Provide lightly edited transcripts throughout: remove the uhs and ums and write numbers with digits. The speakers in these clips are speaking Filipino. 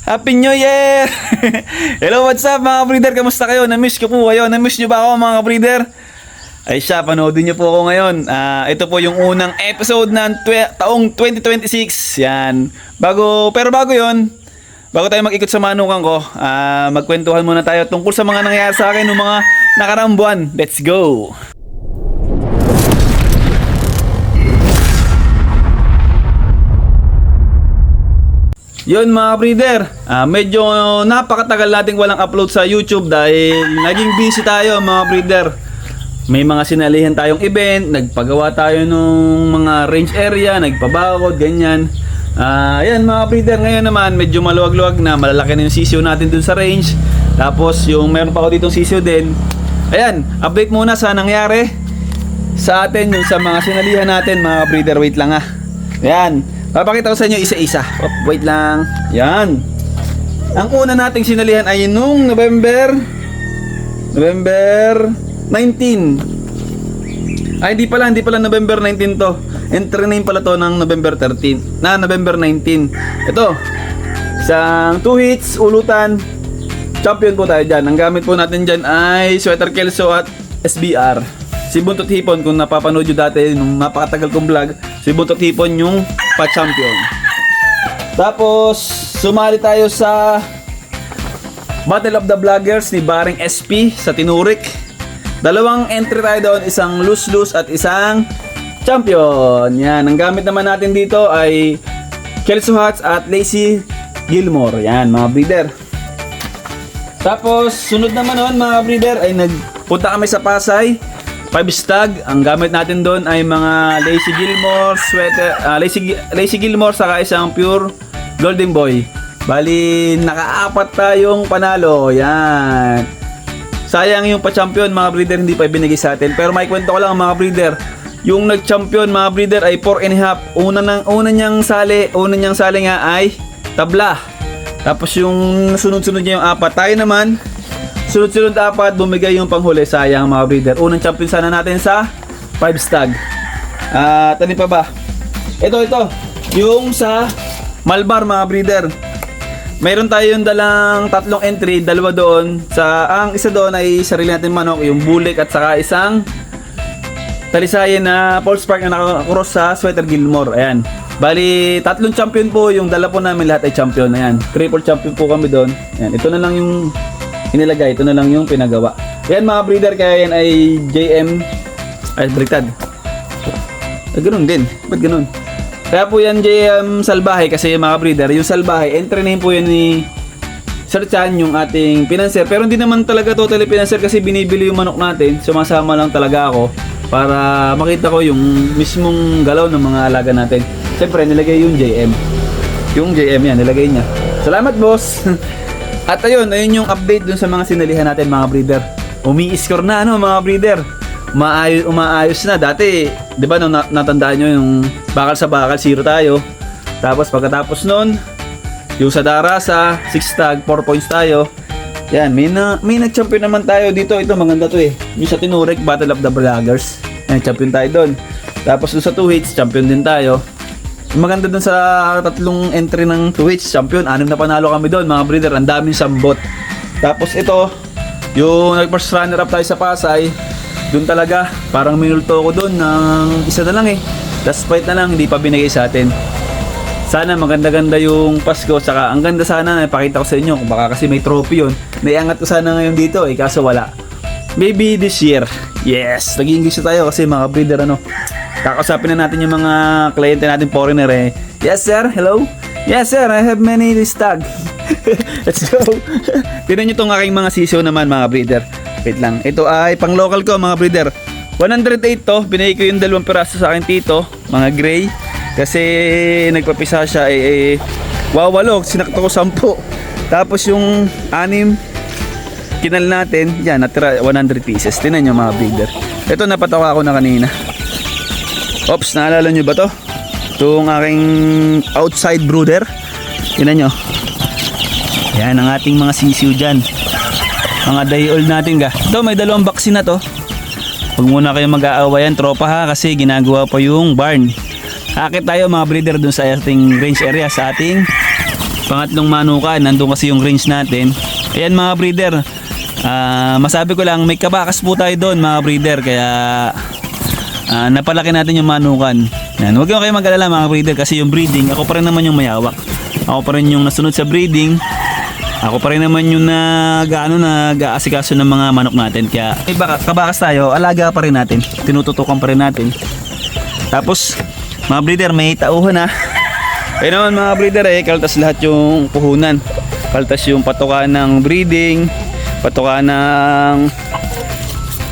Happy New Year! Hello, what's up mga breeder? Kamusta kayo? Na-miss ko po kayo. Na-miss nyo ba ako mga breeder? Ay siya, panoodin nyo po ako ngayon. Ito po yung unang episode ng taong 2026. Yan. Bago yon, bago tayo mag-ikot sa manukan ko, magkwentuhan muna tayo tungkol sa mga nangyayari sa akin ng mga nakaraang buwan. Let's go! Yun mga breeder, medyo napakatagal nating walang upload sa YouTube dahil naging busy tayo mga breeder. May mga sinalihan tayong event, nagpagawa tayo ng mga range area, nagpabakod, ganyan. Ayan mga breeder, ngayon naman medyo maluwag-luwag na, malalaki na yung sisyo natin dun sa range. Tapos yung meron pa ako ditong sisyo din. Ayan, update muna sa nangyari sa atin yung sa mga sinalihan natin mga breeder. Wait lang Ayan, papakita ko sa inyo isa-isa. Wait lang. Yan. Ang una nating sinalihan ay nung November 19. Ay, hindi pala November 19 to. Entry name pala to ng November 13. November 19. Ito. Isang 2 hits, ulutan. Champion po tayo dyan. Ang gamit po natin dyan ay Sweater Kelso at SBR. Si Buntot Hipon, kung napapanood nyo dati nung napakatagal kong vlog, si Buntot Hipon yung pa-champion. Tapos, sumali tayo sa Battle of the Vloggers ni Baring SP sa Tinurik. Dalawang entry tayo doon, isang lose-lose at isang champion. Yan, ang gamit naman natin dito ay Kelso Hats at Lazy Gilmore. Yan, mga breeder. Tapos, sunod naman noon mga breeder ay nagpunta kami sa Pasay. 5 stag, ang gamit natin doon ay mga Lazy Gilmore, sweater, Lazy Gilmore saka isang pure Golden Boy. Bali, naka-4 tayong panalo. Yan. Sayang yung pa-champion mga breeder, hindi pa ibinigay sa atin. Pero may kwento ko lang mga breeder. Yung nag-champion mga breeder ay 4.5. Una niyang sali nga ay tabla. Tapos yung sunod-sunod niya yung 4. Tayo naman, sunod-sunod 4, bumigay yung panghuli. Sayang mga breeder. Unang champion sana natin sa 5 stag. Ano pa ba? Ito. Yung sa Malbar mga breeder. Mayroon tayong dalang 3 entry, 2 doon. Ang isa doon ay sarili natin manok, yung bulik at saka isang talisayan na Pulse Spark na naka-cross sa Sweater Gilmore. Ayan. Bali, 3 champion po. Yung dala po namin lahat ay champion. Ayan. Triple champion po kami doon. Ayan. Ito na lang yung inilagay, ito na lang yung pinagawa. Yan mga breeder, kaya yan ay JM ay baliktad. Ganun din. Ba't ganun? Kaya po yan JM Salbahe kasi mga breeder, yung Salbahe, entry name po yan ni Sir Chan, yung ating pinanser. Pero hindi naman talaga totally pinanser kasi binibili yung manok natin. Sumasama lang talaga ako para makita ko yung mismong galaw ng mga alaga natin. Siyempre, nilagay yung JM. Yung JM yan, nilagay niya. Salamat boss! At ayun yung update dun sa mga sinalihan natin mga breeder. Umi-score na mga breeder. Umaayos na. Dati, di ba natandaan nyo yung bakal sa bakal, 0 tayo. Tapos pagkatapos nun, yung sa Darasa, 6 tag, 4 points tayo. Yan, may nag-champion naman tayo dito. Ito, maganda to Yung sa Tinurek, Battle of the Vloggers. Yan, champion tayo doon. Tapos dun sa 2 hits, champion din tayo. Maganda dun sa 3 entry ng 2 hits, champion. 6 na panalo kami doon, mga breeder. Ang daming sambot. Tapos ito, yung nag-first runner up tayo sa Pasay. Doon talaga, parang minulto ko doon ng isa na lang last fight na lang, hindi pa binigay sa atin. Sana maganda-ganda yung Pasko. Saka ang ganda sana, napakita ko sa inyo. Baka kasi may trophy yun. Naiangat ko sana ngayon dito kaso wala. Maybe this year. Yes, nag-i-English tayo kasi mga breeder Kakausapin na natin yung mga kliyente natin foreigner Yes sir, hello? Yes sir, I have many stag. Let's go. Tignan nyo itong aking mga sisiyo naman mga breeder. Wait lang, ito ay pang local ko mga breeder. 108 to, binigay ko yung 2 piraso sa akin tito, mga gray. Kasi nagpapisa siya wawalo, sinakto ko 10. Tapos yung 6 kinal natin, yan, natira 100 pieces. Tignan nyo mga breeder. Ito napatawa ko na kanina. Oops, naalala nyo ba to? Itong aking outside brooder. Tignan nyo. Yan ang ating mga sisiw dyan. Mga day old natin Ito, may 2 vaccine na to. Huwag muna kayo mag-aawayan, tropa kasi ginagawa pa yung barn. Akit tayo mga breeder dun sa ating range area, sa ating pangatlong manukan. Nandun kasi yung range natin. Ayan mga breeder, masabi ko lang, may kabakas po tayo doon mga breeder, kaya napalaki natin yung manukan. Yan. Huwag kayo mag-alala mga breeder, kasi yung breeding, ako pa rin naman yung mayawak. Ako pa rin yung nasunod sa breeding. Ako pa rin naman yung nag-aasikaso ng mga manok natin. Kaya kabakas tayo, alaga pa rin natin. Tinututukan pa rin natin. Tapos mga breeder, may tauhan na. Kaya naman mga breeder, kaltas lahat yung puhunan. Kaltas yung patukan ng breeding, patukan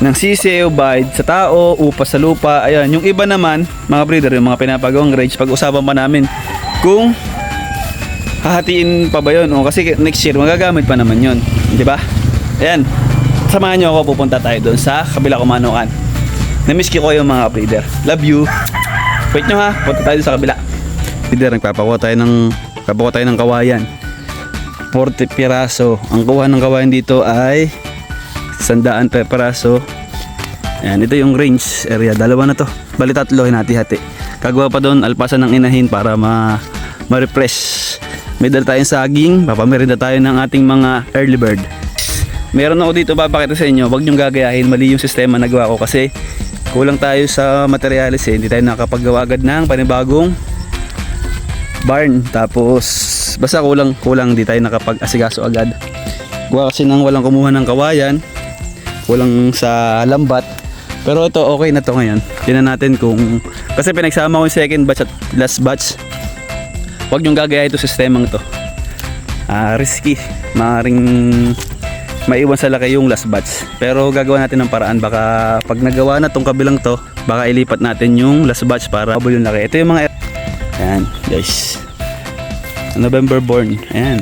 ng sisiw, bayad sa tao, upas sa lupa. Ayan, yung iba naman mga breeder, yung mga pinapagawang range, pag-usapan pa namin kung hahatiin pa ba yun, o kasi next year magagamit pa naman yun, di ba? Ayan, samahan nyo ako, pupunta tayo doon sa kabila kumanukan. Namiss ko yung mga breeder. Love you. Wait nyo ha, punta tayo sa kabila. Breeder, nagpapakuha tayo ng kawayan. 40 piraso. Ang kuha ng kawayan dito ay 100 per piraso. Ayan, ito yung range area. Dalawa na to. Bali tatlo, hinati-hati. Kagawa pa doon, alpasan ng inahin para ma-refresh. May dala tayong saging. Papamerinda tayo ng ating mga early bird. Meron ako dito papakita sa inyo. Huwag nyong gagayahin. Mali yung sistema na gawa ko kasi kulang tayo sa materialis eh. Hindi tayo nakapaggawa agad ng panibagong barn. Tapos basta kulang, hindi tayo nakapag-asikaso agad. Gawa kasi nang walang kumuha ng kawayan, kulang sa lambat. Pero ito okay na to ngayon. Tingnan natin kung, kasi pinagsama ko yung second batch at last batch. Huwag nyong gagayahin ito sistemang to. Risky, maaaring maiwan sa laki yung last batch. Pero gagawa natin ng paraan, baka pag nagawa na tong kabilang to, baka ilipat natin yung last batch para mabul yung laki. Ito yung mga, ayan guys, November born. Ayan,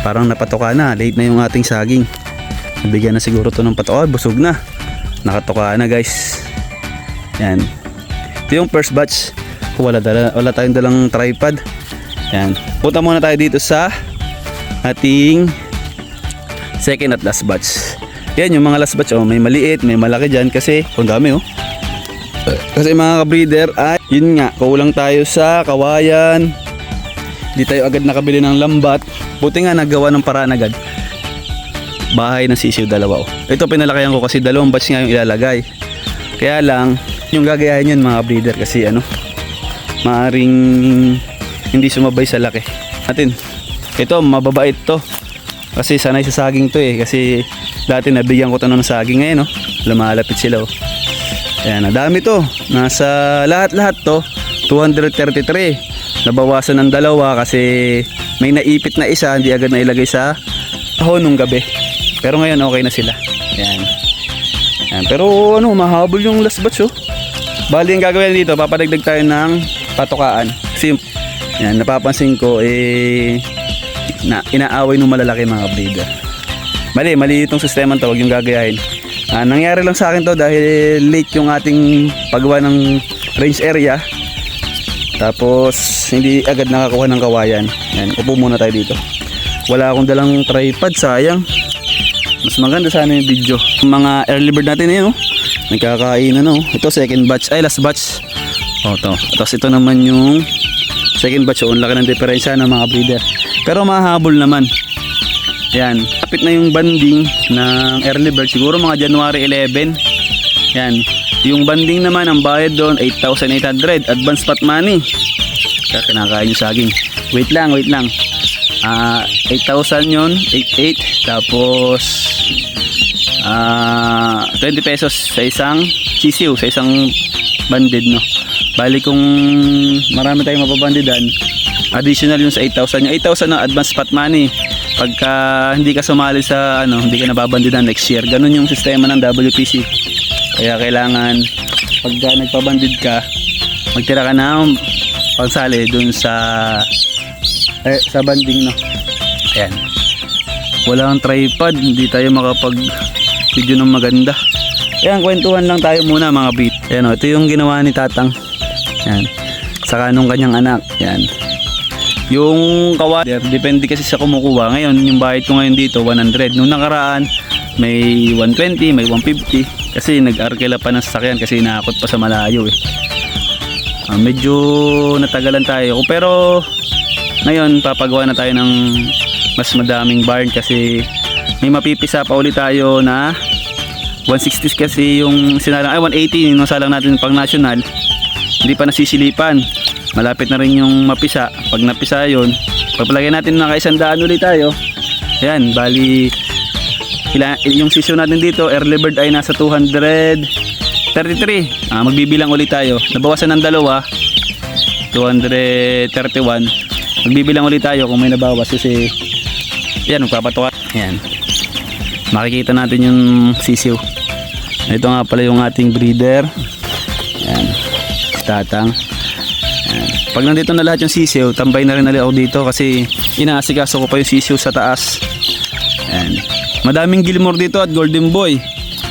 parang napatoka na, late na yung ating saging. Nabigyan na siguro to ng patoka, busog na, nakatoka na guys. Ayan, ito yung first batch. Wala tayong dalang tripod. Ayan, punta muna tayo dito sa ating second at last batch. Yan yung mga last batch, may maliit, may malaki dyan kasi ang dami kasi mga ka-breeder ay yun nga, kulang tayo sa kawayan, hindi tayo agad nakabili ng lambat. Buti nga nagawa ng paraan agad. Bahay ng sisiw dalawa ito pinalakayan ko kasi dalawang batch nga yung ilalagay, kaya lang yung gagayahin yun mga breeder kasi maaring hindi sumabay sa laki natin. Ito mababait to kasi sanay sa saging to kasi dati nabigyan ko to ng saging. Ngayon lumalapit sila ayan, dami to, nasa lahat to 233. Nabawasan ng dalawa kasi may naipit na isa, hindi agad na ilagay sa kahon nung gabi, pero ngayon okay na sila. Ayan, pero mahabol yung last batch bali yung gagawin dito, papadagdag tayo ng patukaan kasi napapansin ko inaaway ng malalaki mga breeder. Mali itong sistema to, huwag yung gagayahin. Nangyari lang sa akin to dahil late yung ating paggawa ng range area, tapos hindi agad nakakuha ng kawayan. Yan, upo muna tayo dito. Wala akong dalang tripod, sayang. Mas maganda sana yung video. Yung mga early bird natin nagkakain ito second batch, last batch. Tapos ito naman yung second batch. Ang laki ng diferensya ng mga breeder, pero mahabol naman. Yan, kapit na yung banding ng early bird, siguro mga January 11. Yan, yung banding naman, ang bayad doon 8,800 advance pot money. Kaya kinakain yung saging. Wait lang 8,000 yun, 8,800. Tapos 20 pesos sa isang sisiw, sa isang banded bali kung marami tayong mapabandidan, additional yun sa 8,000. Yung 8,000 na advance pot money. Pagka hindi ka sumali sa hindi ka nababandidan next year. Ganun yung sistema ng WPC. Kaya kailangan pagka nagpabandid ka, magtira ka ng pansali dun sa banding Ayan. Wala kang tripod, hindi tayo makapag video ng maganda. Ayan, kwentuhan lang tayo muna mga beat. Ayan ito yung ginawa ni Tatang. Ayan. Saka nung kanyang anak. Ayan. Yung kawader, depende kasi sa kumukuha. Ngayon, yung bayad ko ngayon dito, 100. Nung nakaraan, may 120, may 150. Kasi nag-arkela pa ng sasakyan kasi inaakot pa sa malayo Medyo natagalan tayo. Pero Ngayon, papagawa na tayo ng mas madaming barn kasi may mapipisa pa ulit tayo na 160 kasi yung sinalang, 180 yung nasalang natin pang national. Hindi pa nasisilipan. Malapit na rin yung mapisa. Pag napisa yun, pagpalagay natin na kaisandaan ulit tayo. Ayan, bali yung session natin dito, early bird ay nasa 233. Magbibilang ulit tayo. Nabawasan ng dalawa, 231. Magbibilang ulit tayo kung may nabawas kasi yan, magpapatuwa. Yan, makikita natin yung sisiw. Ito nga pala yung ating breeder. Yan, tatang. Yan. Pag nandito na lahat yung sisiw, tambay na rin ako dito kasi inaasikaso ko pa yung sisiw sa taas. Yan. Madaming Gilmore dito at Golden Boy.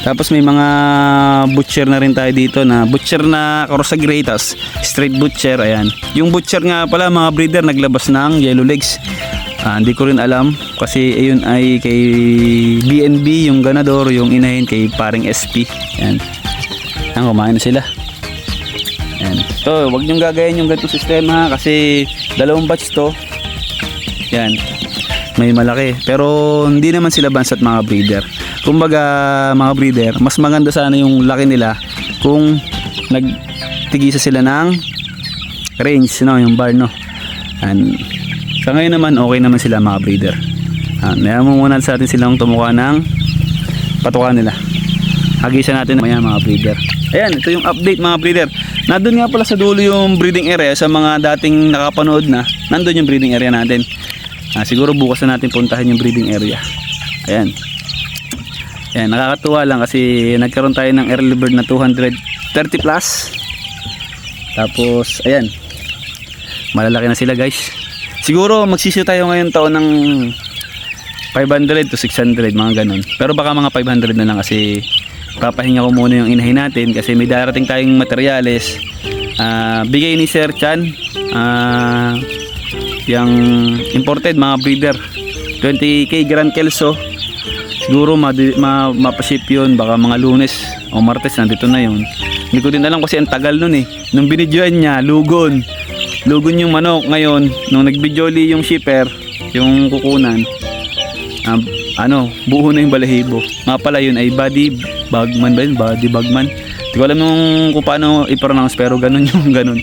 Tapos may mga butcher na rin tayo dito na butcher na Karosa Greatas, straight butcher. Ayan. Yung butcher nga pala mga breeder naglabas ng yellow legs. Hindi ko rin alam kasi ayun ay kay BNB yung ganador, yung inahin kay paring SP. Ayan. Ayan, kumain na sila. Ayan. So, wag niyong gagayin yung ganitong sistema kasi dalawang batch to. Yan. May malaki. Pero hindi naman sila bansat mga breeder. Kumbaga mga breeder, mas maganda sana yung laki nila kung nagtigisa sila ng range, no, yung bar, no. And sa ngayon naman okay naman sila mga breeder. Mayroon muna sa atin silang tumuka ng patuka nila. Hagisan natin maya mga breeder. Ayan, ito yung update mga breeder. Nandun nga pala sa dulo yung breeding area. Sa mga dating nakapanood na, nandun yung breeding area natin. Siguro bukas na natin puntahan yung breeding area. Ayan. Ayan, nakakatuwa lang kasi nagkaroon tayo ng early bird na 230 plus. Tapos, ayan. Malalaki na sila guys. Siguro magsisiyo tayo ngayon taon ng 500 to 600, mga ganun. Pero baka mga 500 na lang kasi papahinga ko muna yung inahin natin kasi may darating tayong materyales. Bigay ni Sir Chan. Yung imported mga breeder. 20k Grand Kelso. Siguro mapaship yun baka mga Lunes o Martes nandito na yun. Hindi ko din alam kasi ang tagal nun eh. Nung binidyoan niya, lugon yung manok. Ngayon nung nagbidjoli yung shipper, yung kukunan, buo na yung balahibo. Nga pala yun ay body bagman ba yun? Body bagman. Hindi ko alam kung paano i-pronounce pero ganun yung ganun.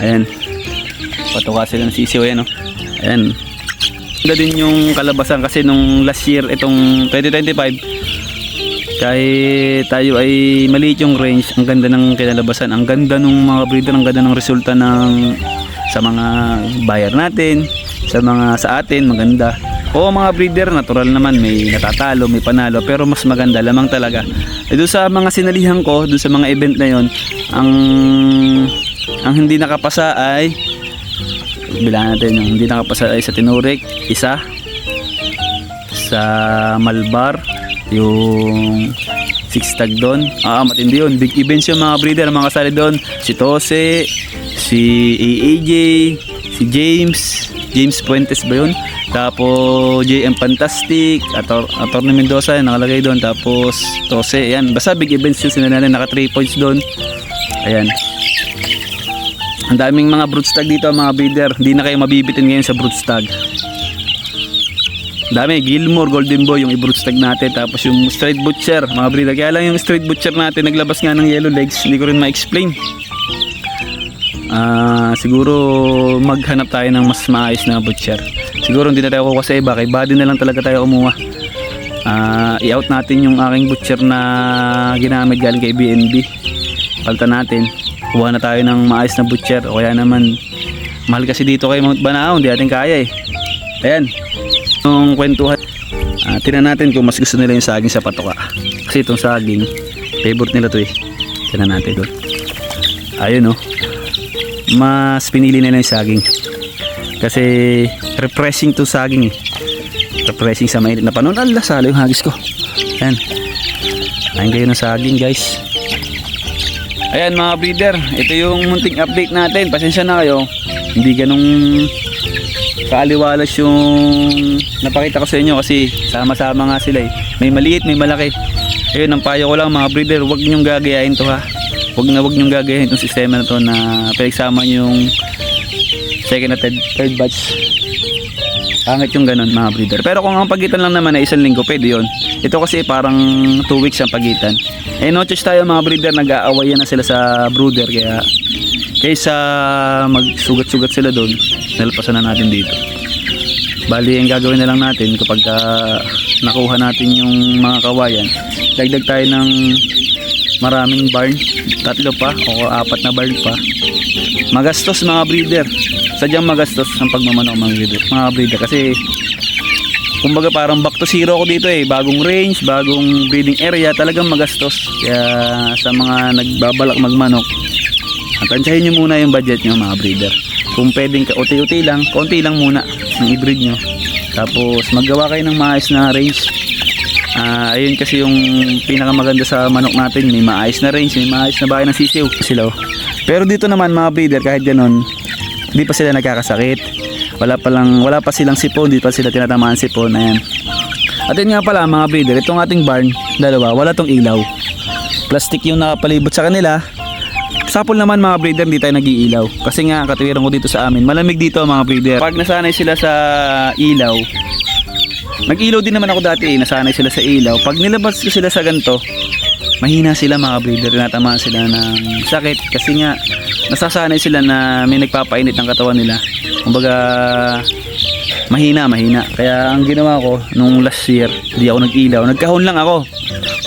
Ayan, patuka sila ng sisiw. Ayan, oh. Ayan. Ganda din yung kalabasan kasi nung last year itong 2025 kahit tayo ay maliit yung range, ang ganda ng kinalabasan, ang ganda ng mga breeder, ang ganda ng resulta sa mga buyer natin, sa atin maganda. Oo mga breeder, natural naman may natatalo, may panalo, pero mas maganda lamang talaga. Doon sa mga sinalihan ko, doon sa mga event na yon, ang hindi nakapasa ay bilangan natin yung hindi nakapasa ay sa Tinurik, isa sa Malbar, yung 6 tag doon. Matindi yun, big events yung mga breeder, mga kasali doon, si Tose, si AAJ, si James Puentes ba yun, tapos JM Fantastic, Atty. Mendoza nakalagay doon, tapos Tose. Ayan, basta big events yung sinalanan, naka 3 points doon. Ayan, ang daming mga broodstag dito mga breeder. Hindi na kayo mabibitin ngayon sa broodstag. Dami, Gilmore, Golden Boy yung i-broodstag natin. Tapos yung straight butcher mga breeder. Kaya lang yung straight butcher natin naglabas nga ng yellow legs. Hindi ko rin ma-explain. Siguro maghanap tayo ng mas maayos na butcher. Siguro hindi na tayo kukuha sa iba. Kay body na lang talaga tayo kumuha. I-out natin yung aking butcher na ginamit galing kay BNB. Palitan natin. Kuha na tayo ng maayos na butcher. O kaya naman mahal kasi dito kay Mount Banao, hindi natin kaya eh. Ayan yung kwentuhan. Tingnan natin kung mas gusto nila yung saging sa patoka kasi itong saging favorite nila to eh. Tingnan natin doon. Ayun oh, mas pinili nila yung saging kasi refreshing to saging eh. Refreshing sa mainit na panahon. Ala, salo yung hagis ko. Ayan, kain kayo ng saging guys. Ayan mga breeder, ito yung munting update natin. Pasensya na kayo, hindi ganong kaaliwalas yung napakita ko sa inyo kasi sama-sama nga sila eh. May maliit, may malaki. Ayun, ang payo ko lang mga breeder, huwag nyong gagayahin to ha. Huwag nyong gagayahin itong sistema na to na pinagsama yung second at third batch. Pangit yung ganun mga breeder. Pero kung ang pagitan lang naman ay 1 linggo, pwede yun. Ito kasi parang 2 weeks ang pagitan. Eh no choice tayo mga breeder, nag-aawayan na sila sa brooder. Kaya kaysa magsugat-sugat sila doon, nalpasan na natin dito. Bali ang gagawin na lang natin kapag nakuha natin yung mga kawayan, dagdag tayo ng maraming barn, 3 pa o 4 na barn pa. Magastos mga breeder, sadyang magastos ang pagmamanok mga breeder kasi kumbaga parang back to zero ako dito bagong range, bagong breeding area, talagang magastos. Kaya sa mga nagbabalak magmanok, tansyahin nyo muna yung budget nyo mga breeder. Kung pwedeng uti-uti lang, konti lang muna ng i-breed nyo, tapos maggawa kayo ng maayos na range. Ayun kasi yung pinakamaganda sa manok natin, may maayos na range, may maayos na bahay ng sisiw sila. Pero dito naman mga breeder, kahit ganun, hindi pa sila nagkakasakit, wala pa silang sipon, hindi pa sila tinatamaan sipon. Ayan. At yun nga pala mga breeder, itong ating barn, dalawa, wala tong ilaw, plastic yung nakapalibot sa kanila. Sapol naman mga breeder, hindi tayo nag-iilaw kasi nga katuwiran ko dito sa amin, malamig dito mga breeder. Pag nasanay sila sa ilaw, nag-ilaw din naman ako dati, nasanay sila sa ilaw. Pag nilabas ko sila sa ganito, mahina sila mga breeder, tinatamaan sila ng sakit kasi nga nasasanay sila na may nagpapainit ng katawan nila. Kumbaga mahina. Kaya ang ginawa ko nung last year, hindi ako nag-ilaw, nagkahon lang ako.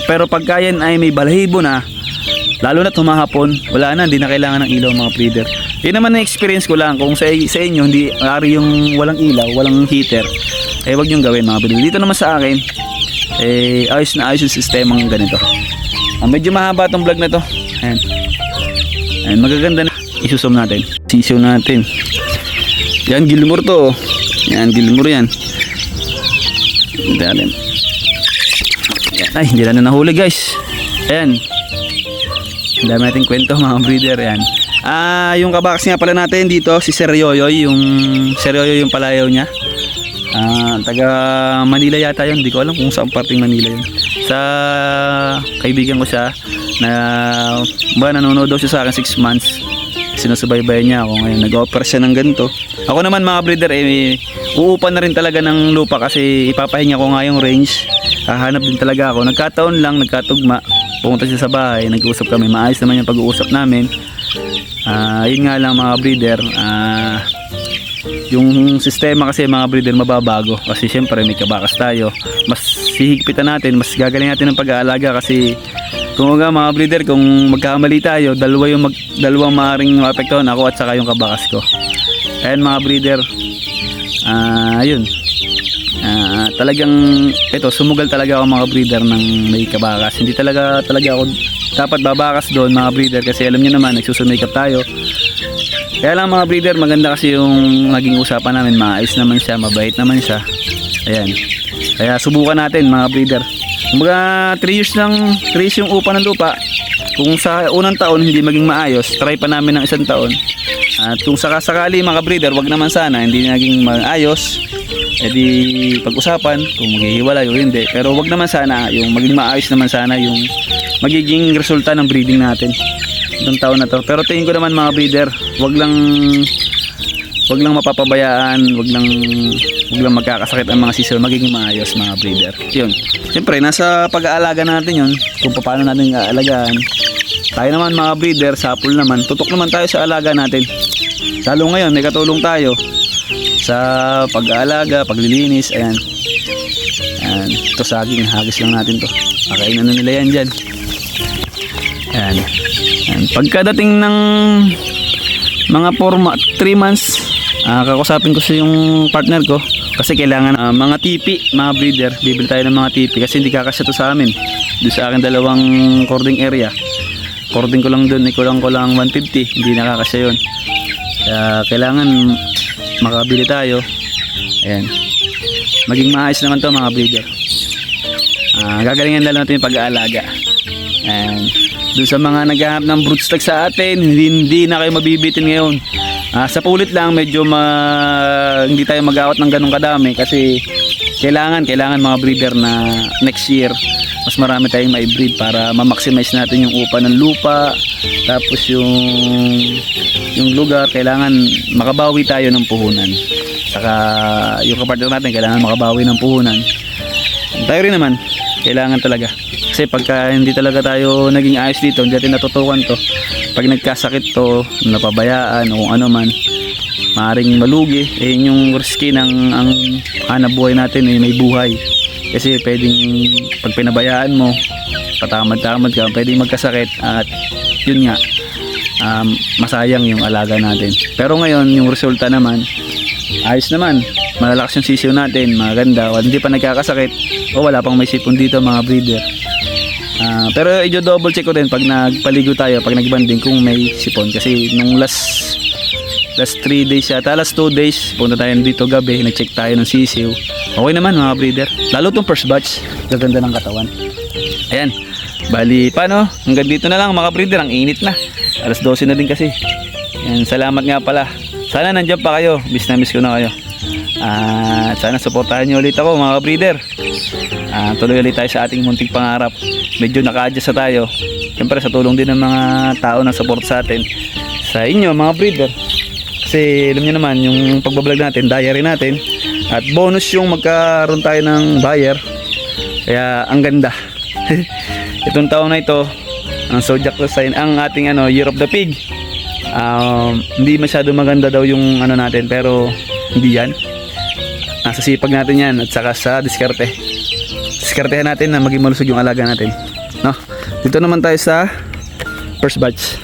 Pero pagka yan ay may balahibo na, lalo na tumahapon, wala na, hindi na kailangan ng ilaw mga breeder. Yun naman na experience ko lang. Kung sa inyo hindi ari yung walang ilaw, walang heater, wag nyo gawin mga breeder. Dito naman sa akin, ayos na ayos yung sistema ng ganito. Medyo mahaba itong vlog na to. Ayan, magaganda na. Isusum natin, sisiw natin. Yan, Gilmore to. Yan, Gilmore yan. Dali. Ay, hindi na nahuli guys. Ayan, ang dami nating kwento mga breeder. Yan. Yung kabakas nga pala natin dito, si Sir Yoyoy. Yung Sir Yoyoy yung palayaw niya. Taga Manila yata yun. Hindi ko alam kung saan parting Manila yun. Sa kaibigan ko siya na nanonood daw siya sa akin 6 months. Sinusubaybayan niya ako ngayon. Nag-offer siya ng ganito. Ako naman mga breeder, uupan na rin talaga ng lupa kasi ipapahinga ko nga yung range. Hahanap din talaga ako. Nagkataon lang, nagkatugma. Pumunta siya sa bahay, nag-uusap kami. Maayos naman yung pag-uusap namin. Yun nga lang mga breeder, yung sistema kasi mga breeder mababago. Kasi syempre may kabakas tayo. Mas hihigpitan natin, mas gagaling natin ng pag-aalaga kasi kung mga breeder, kung magkamali tayo, dalawang maaaring maapektuhan, ako at saka yung kabakas ko. Ayan mga breeder, ayun. Talagang ito, sumugal talaga ako mga breeder ng may kabakas. Hindi talaga ako dapat babakas doon mga breeder kasi alam niyo naman nagsusumikap tayo. Kaya lang mga breeder, maganda kasi yung naging usapan namin, maayos naman siya, mabait naman siya. Ayan. Kaya subukan natin mga breeder. Kumbaga 3 years yung upa ng lupa. Kung sa unang taon hindi maging maayos, try pa namin ng 1 taon. At kung sakasakali mga breeder, wag naman sana, hindi naging maayos, edi pag-usapan kung maghihiwalay o hindi. Pero wag naman sana, yung maging maayos naman sana yung magiging resulta ng breeding natin itong taon na to. Pero tingin ko naman mga breeder, wag lang mapapabayaan, wag lang magkakasakit ang mga sisiw, magiging maayos mga breeder. Yun. Siyempre, nasa pag-aalaga natin yun, kung paano natin aalagaan. Tayo naman mga breeder, sapul naman, tutok naman tayo sa alaga natin. Lalo ngayon, may katulong tayo sa pag-aalaga, paglilinis. Ayan. Ito saging, hagis lang natin to. Pakainan na nila yan dyan. Ayan. Pagkadating ng mga 3 months, kakusapin ko sa yung partner ko kasi kailangan mga tipi mga breeder. Bibili tayo ng mga tipi kasi hindi kakasya to sa amin doon sa akin dalawang cording area. Cording ko lang doon, ikulang ko lang 150, hindi nakakasya yun. Kaya kailangan makabili tayo. Ayan, maging maayos naman to mga breeder. Gagalingan lang natin yung pag-aalaga. And doon sa mga naghahanap ng broodstock sa atin, hindi na kayo mabibitin ngayon. Sa pulit lang medyo hindi tayo mag-awat ng ganong kadami kasi kailangan mga breeder na next year mas marami tayong ma-breed para ma-maximize natin yung upa ng lupa. Tapos yung lugar, kailangan makabawi tayo ng puhunan. Saka yung kapartner natin, kailangan makabawi ng puhunan. Tayo rin naman, kailangan talaga. Kasi pagka hindi talaga tayo naging ayos dito, hindi natin natutukan to, pag nagkasakit to, napabayaan o kung ano man, maaaring malugi. Yung risky ng ang hanap buhay natin may buhay. Kasi pwedeng pag pinabayaan mo, patamad-tamad ka, pwedeng magkasakit at yun nga, masayang yung alaga natin. Pero ngayon yung resulta naman ayos naman, malalakas yung sisiw natin, maganda, hindi pa nagkakasakit o wala pang may sipon dito mga breeder. Pero i-double check ko din pag nagpaligo tayo, pag nagbanding kung may sipon. Kasi nung last 3 days yata, last 2 days punta tayo dito gabi, nag-check tayo ng sisiw, okay naman mga breeder. Lalo tong first batch, gaganda ng katawan. Ayan, bali paano, hanggang dito na lang mga breeder, ang init na, alas 12 na din kasi. Ayan, salamat nga pala, sana nandiyan pa kayo, miss na miss ko na kayo. Sana supportahan nyo ulit ako mga breeder. Tuloy ulit tayo sa ating munting pangarap. Medyo naka-adjust na tayo, siyempre sa tulong din ng mga tao na support sa atin, sa inyo mga breeder. Kasi alam nyo naman yung pagbablog natin, diary natin, at bonus yung magkaroon tayo ng buyer. Kaya ang ganda. Itong taon na ito, ang zodiac sign, ang ating Year of the Pig. Hindi masyado maganda daw yung natin, pero hindi yan. Nasa sipag natin yan at saka sa diskarte. Diskartehan natin na maging malusog yung alaga natin. No? Dito naman tayo sa first batch.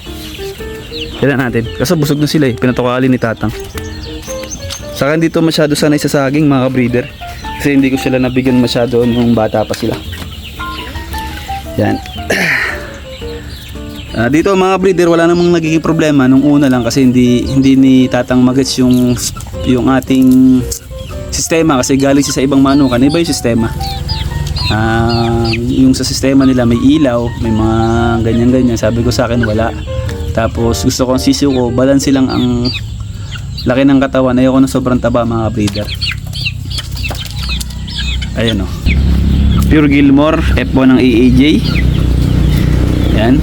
Kailan natin. Kasi busog na sila pinatukalin ni Tatang. Saka dito masyado sanay sa saging mga breeder. Kasi hindi ko sila nabigyan masyado nung bata pa sila. Yan. Dito mga breeder wala namang nagiging problema nung una lang kasi hindi ni Tatang magets yung ating sistema kasi galing siya sa ibang manukan, iba yung sistema. Yung sa sistema nila may ilaw, may mga ganyan-ganyan. Sabi ko sa akin wala. Tapos gusto ko ang sisiw ko, balance lang ang laki ng katawan. Ayoko na sobrang taba mga breeder. Ayan o. Pure Gilmore, F1 ng AAJ. Yan.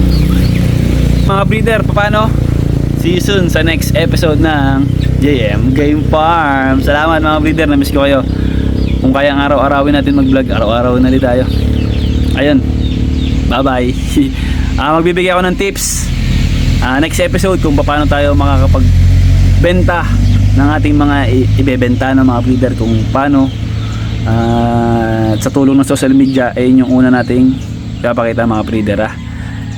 Mga breeder, paano? See you soon sa next episode ng JM Game Farm. Salamat mga breeder, na-miss ko kayo. Kung kayang araw-arawin natin mag-vlog, araw-arawin na rin tayo. Ayun. Bye-bye. Magbibigay ako ng tips. Next episode kung paano tayo makakapagbenta ng ating mga ibebenta ng mga breeder, kung paano sa tulong ng social media ay yung una nating papakita mga breeder.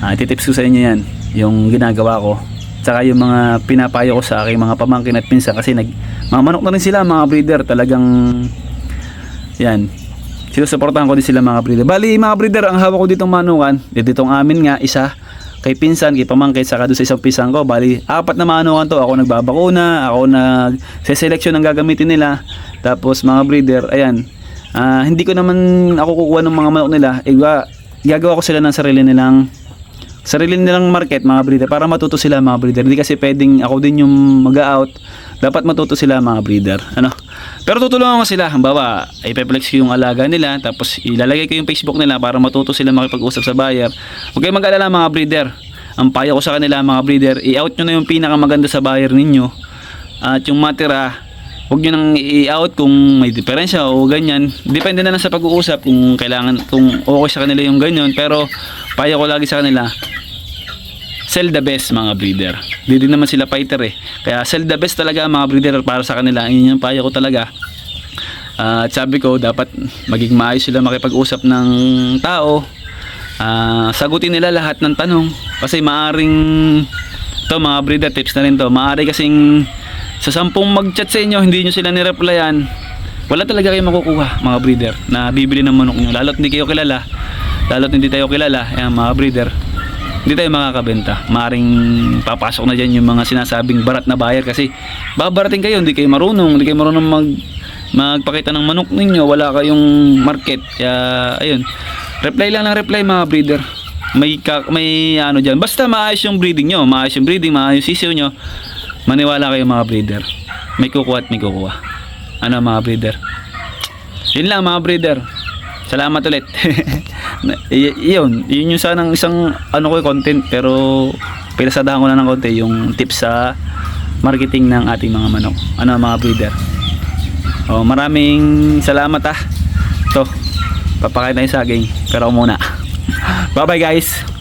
Ititips ko sa inyo yan, yung ginagawa ko, tsaka yung mga pinapayo ko sa aking mga pamangkin at pinsan kasi mga manok na rin sila mga breeder, talagang yan, sinusuportahan ko din sila mga breeder. Bali mga breeder, ang hawak ko ditong manukan, ditong amin nga, isa kay pinsan, kay pamangkin, saka doon sa isang pisang ko. Bali, 4 na manukan to. Ako nagbabakuna, ako nag-selection ng gagamitin nila. Tapos mga breeder, ayan, hindi ko naman ako kukuha ng mga manok nila. Gagawa ko sila ng sarili nilang market mga breeder para matuto sila mga breeder. Hindi kasi pwedeng ako din yung mag-out. Dapat matuto sila mga breeder. Pero tutulungan ko sila. Halimbawa, ipeplex ko yung alaga nila, tapos ilalagay ko yung Facebook nila para matuto sila makipag-usap sa buyer. Huwag kayong mag-alala mga breeder. Ang payo ko sa kanila mga breeder, i-out nyo na yung pinakamaganda sa buyer ninyo. At yung matira, huwag nyo nang i-out kung may diferensya o ganyan. Depende na lang sa pag-uusap kung okay sa kanila yung ganyan. Pero payo ko lagi sa kanila, sell the best mga breeder. Hindi din naman sila fighter Kaya sell the best talaga mga breeder para sa kanila. Yun yung payo ko talaga. At sabi ko dapat maging maayos sila makipag-usap ng tao. Sagutin nila lahat ng tanong. Kasi maaring to mga breeder, tips na rin to. Maari kasing sa 10 mag-chat sa inyo, hindi nyo sila nireplyan, wala talaga kayo makukuha mga breeder na bibili ng manok nyo. Lalo't hindi tayo kilala. Ayan mga breeder, hindi tayo makakabenta. Maring papasok na dyan yung mga sinasabing barat na buyer kasi babarating kayo, hindi kayo marunong magpakita ng manok ninyo, wala kayong market. Kaya ayun, reply lang ng reply mga breeder. May dyan, basta maayos yung breeding nyo, maayos yung sisiw nyo, maniwala kayo mga breeder, may kukuha at may kukuha. Mga breeder, yun lang mga breeder. Salamat ulit. Yun yung sanang isang ano ko content, pero pinasadahan ko na ng konti yung tips sa marketing ng ating mga manok, mga breeder. Maraming salamat to, papakain tayo saging pero ako muna. Bye bye guys.